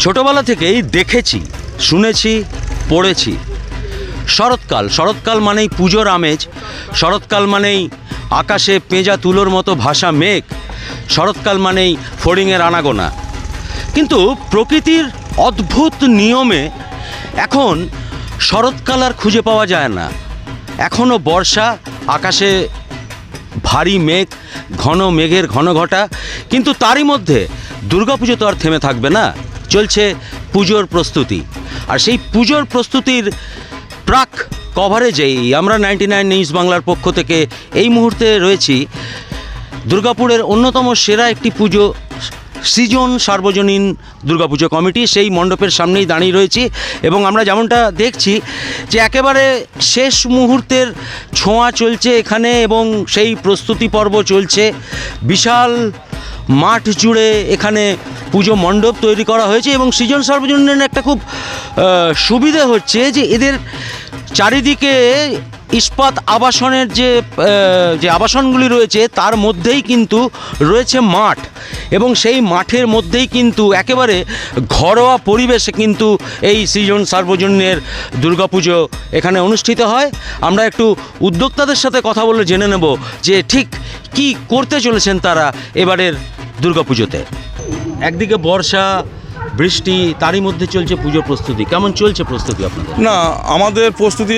ছোটবেলা থেকেই দেখেছি, শুনেছি, পড়েছি শরৎকাল মানেই পুজোর আমেজ, শরৎকাল মানেই আকাশে পেঁজা তুলোর মতো ভাসা মেঘ, শরৎকাল মানেই ফড়িংয়ের আনাগোনা। কিন্তু প্রকৃতির অদ্ভুত নিয়মে এখন শরৎকাল আর খুঁজে পাওয়া যায় না। এখনও বর্ষা, আকাশে ভারী মেঘ, ঘন মেঘের ঘন ঘটা। কিন্তু তারই মধ্যে দুর্গাপুজো তো আর থেমে থাকবে না, চলছে পুজোর প্রস্তুতি। আর সেই পুজোর প্রস্তুতির প্রাক কভারেজেই আমরা 99 নিউজ বাংলার পক্ষ থেকে এই মুহূর্তে রয়েছি দুর্গাপুরের অন্যতম সেরা একটি পুজো, সৃজন সার্বজনীন দুর্গাপুজো কমিটি, সেই মণ্ডপের সামনেই দাঁড়িয়ে রয়েছি। এবং আমরা যেমনটা দেখছি যে একেবারে শেষ মুহূর্তের ছোঁয়া চলছে এখানে, এবং সেই প্রস্তুতি পর্ব চলছে। বিশাল মাঠ জুড়ে এখানে পুজো মণ্ডপ তৈরি করা হয়েছে। এবং সৃজন সার্বজনীনের একটা খুব সুবিধে হচ্ছে যে এদের চারিদিকে ইস্পাত আবাসনের যে আবাসনগুলি রয়েছে তার মধ্যেই কিন্তু রয়েছে মাঠ, এবং সেই মাঠের মধ্যেই কিন্তু একেবারে ঘরোয়া পরিবেশে কিন্তু এই সৃজন সার্বজনীনের দুর্গাপুজো এখানে অনুষ্ঠিত হয়। আমরা একটু উদ্যোক্তাদের সাথে কথা বলে জেনে নেব যে ঠিক কি করতে চলেছেন তারা এবারের দুর্গাপুজোতে। একদিকে বর্ষা, বৃষ্টি, তারই মধ্যে চলছে পুজোর প্রস্তুতি। কেমন চলছে প্রস্তুতি আপনাদের? না, আমাদের প্রস্তুতি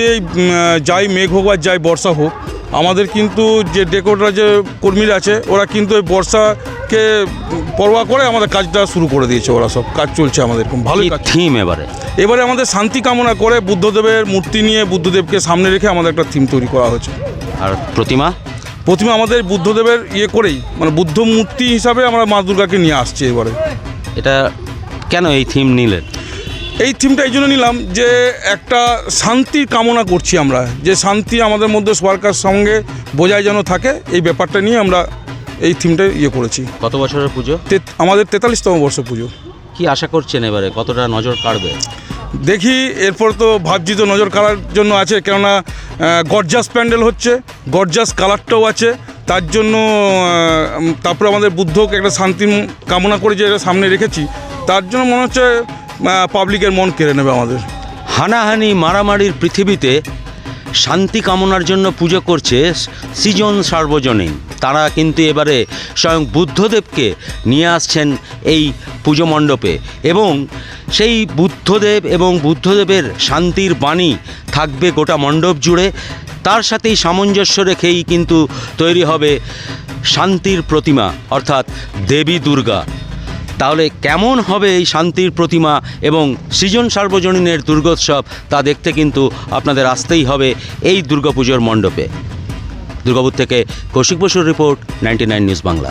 যাই মেঘ হোক আর যাই বর্ষা হোক, আমাদের কিন্তু যে ডেকোররা যে কর্মীরা আছে ওরা কিন্তু এই বর্ষাকে পরোয়া করে আমাদের কাজটা শুরু করে দিয়েছে। ওরা সব কাজ চলছে আমাদের খুব ভালোই। থিম এবারে আমাদের শান্তি কামনা করে বুদ্ধদেবের মূর্তি নিয়ে বুদ্ধদেবকে সামনে রেখে আমাদের একটা থিম তৈরি করা হয়েছে। আর প্রতিমা আমাদের বুদ্ধদেবের করেই, মানে বুদ্ধ মূর্তি হিসাবে আমরা মা দুর্গাকে নিয়ে আসছি এবারে। এটা কেন এই থিম নিলেন? এই থিমটা এই জন্য নিলাম যে একটা শান্তির কামনা করছি আমরা, যে শান্তি আমাদের মধ্যে সরকার সঙ্গে বোঝায় যেন থাকে, এই ব্যাপারটা নিয়ে আমরা এই থিমটা করেছি। কত বছরের পুজো? আমাদের 43তম বর্ষ পুজো। কি আশা করছেন এবারে, কতটা নজর কাড়বে? দেখি, এরপর তো ভাবছি তো নজর কাড়ার জন্য আছে, কেননা গর্জাস প্যান্ডেল হচ্ছে, গর্জাস কালারটাও আছে, তার জন্য তারপরে আমাদের বুদ্ধকে একটা শান্তির কামনা করে যে এটা সামনে রেখেছি, তার জন্য মনে হচ্ছে পাবলিকের মন কেড়ে নেবে আমাদের। হানাহানি মারামারির পৃথিবীতে শান্তি কামনার জন্য পুজো করছে সৃজন সার্বজনীন। তারা কিন্তু এবারে স্বয়ং বুদ্ধদেবকে নিয়ে আসছেন এই পুজো মণ্ডপে, এবং সেই বুদ্ধদেব এবং বুদ্ধদেবের শান্তির বাণী থাকবে গোটা মণ্ডপ জুড়ে। তার সাথেই সামঞ্জস্য রেখেই কিন্তু তৈরি হবে শান্তির প্রতিমা, অর্থাৎ দেবী দুর্গা। তাহলে কেমন হবে এই শান্তির প্রতিমা এবং সৃজন সার্বজনীনের দুর্গোৎসব, তা দেখতে কিন্তু আপনাদের আসতেই হবে এই দুর্গাপুজোর মণ্ডপে। দুর্গাপুর থেকে কৌশিক বসুর রিপোর্ট, 99 নিউজ বাংলা।